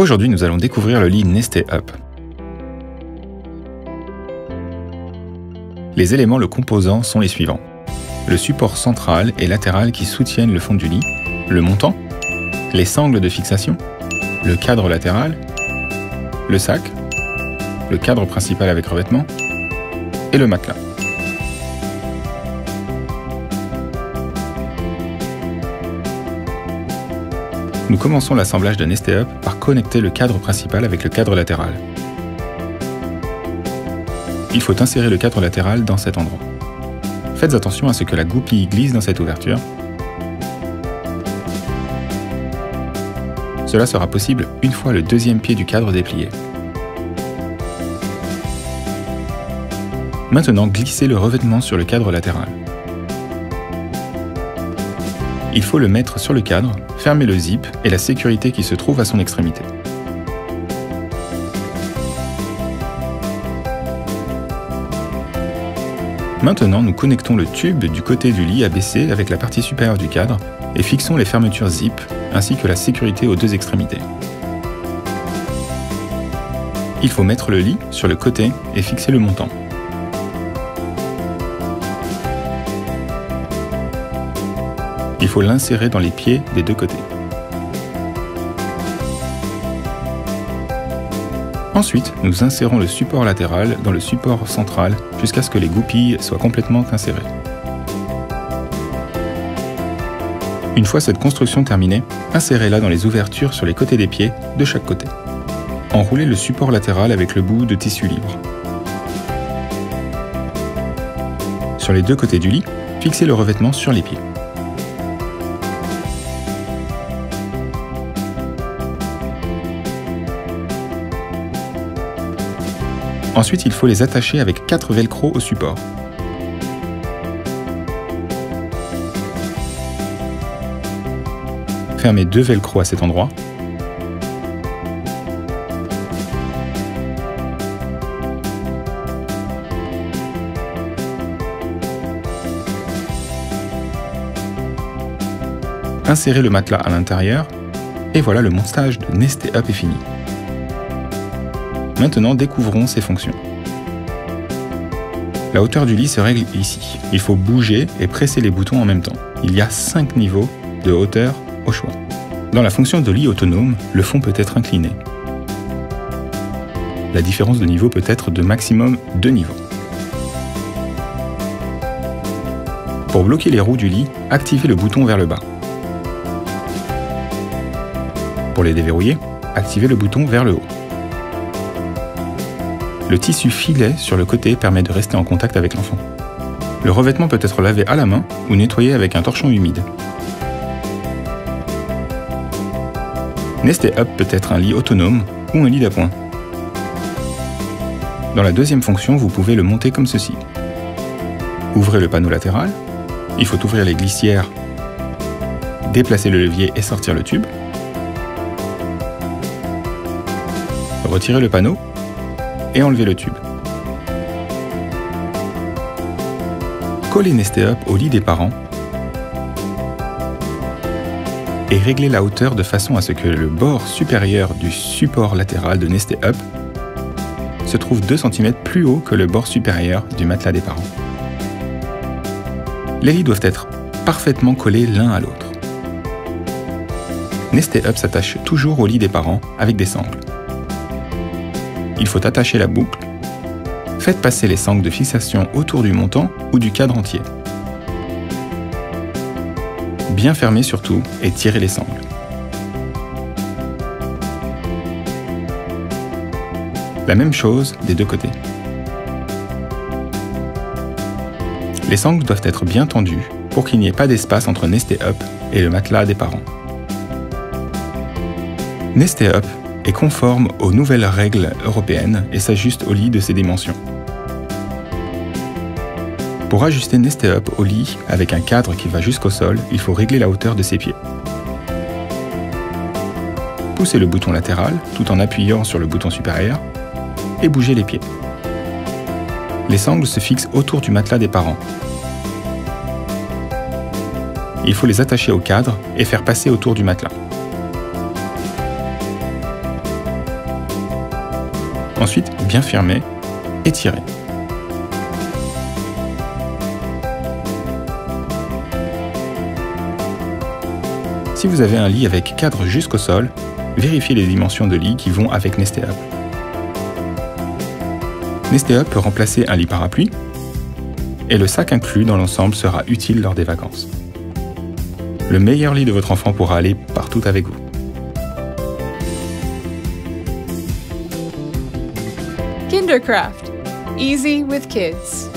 Aujourd'hui, nous allons découvrir le lit Nesté Up. Les éléments le composant sont les suivants. Le support central et latéral qui soutiennent le fond du lit, le montant, les sangles de fixation, le cadre latéral, le sac, le cadre principal avec revêtement et le matelas. Nous commençons l'assemblage de Nesté Up par connecter le cadre principal avec le cadre latéral. Il faut insérer le cadre latéral dans cet endroit. Faites attention à ce que la goupille glisse dans cette ouverture. Cela sera possible une fois le deuxième pied du cadre déplié. Maintenant, glissez le revêtement sur le cadre latéral. Il faut le mettre sur le cadre, fermer le zip et la sécurité qui se trouve à son extrémité. Maintenant, nous connectons le tube du côté du lit abaissé avec la partie supérieure du cadre et fixons les fermetures zip ainsi que la sécurité aux deux extrémités. Il faut mettre le lit sur le côté et fixer le montant. Il faut l'insérer dans les pieds des deux côtés. Ensuite, nous insérons le support latéral dans le support central jusqu'à ce que les goupilles soient complètement insérées. Une fois cette construction terminée, insérez-la dans les ouvertures sur les côtés des pieds de chaque côté. Enroulez le support latéral avec le bout de tissu libre. Sur les deux côtés du lit, fixez le revêtement sur les pieds. Ensuite, il faut les attacher avec 4 velcro au support. Fermez 2 velcro à cet endroit. Insérez le matelas à l'intérieur et voilà, le montage de Nesté Up est fini. Maintenant, découvrons ses fonctions. La hauteur du lit se règle ici. Il faut bouger et presser les boutons en même temps. Il y a 5 niveaux de hauteur au choix. Dans la fonction de lit autonome, le fond peut être incliné. La différence de niveau peut être de maximum 2 niveaux. Pour bloquer les roues du lit, activez le bouton vers le bas. Pour les déverrouiller, activez le bouton vers le haut. Le tissu filet sur le côté permet de rester en contact avec l'enfant. Le revêtement peut être lavé à la main ou nettoyé avec un torchon humide. Nesté Up peut être un lit autonome ou un lit d'appoint. Dans la deuxième fonction, vous pouvez le monter comme ceci. Ouvrez le panneau latéral. Il faut ouvrir les glissières, déplacer le levier et sortir le tube. Retirez le panneau et enlevez le tube. Collez Nesté Up au lit des parents et réglez la hauteur de façon à ce que le bord supérieur du support latéral de Nesté Up se trouve 2 cm plus haut que le bord supérieur du matelas des parents. Les lits doivent être parfaitement collés l'un à l'autre. Nesté Up s'attache toujours au lit des parents avec des sangles. Il faut attacher la boucle. Faites passer les sangles de fixation autour du montant ou du cadre entier. Bien fermer surtout et tirez les sangles. La même chose des deux côtés. Les sangles doivent être bien tendues pour qu'il n'y ait pas d'espace entre Nesté Up et le matelas des parents. Nesté Up est conforme aux nouvelles règles européennes et s'ajuste au lit de ses dimensions. Pour ajuster Nesté Up au lit avec un cadre qui va jusqu'au sol, il faut régler la hauteur de ses pieds. Poussez le bouton latéral tout en appuyant sur le bouton supérieur et bougez les pieds. Les sangles se fixent autour du matelas des parents. Il faut les attacher au cadre et faire passer autour du matelas. Ensuite, bien fermer et tirer. Si vous avez un lit avec cadre jusqu'au sol, vérifiez les dimensions de lit qui vont avec Nesté Up. Nesté Up peut remplacer un lit parapluie et le sac inclus dans l'ensemble sera utile lors des vacances. Le meilleur lit de votre enfant pourra aller partout avec vous. Kindercraft. Easy with kids.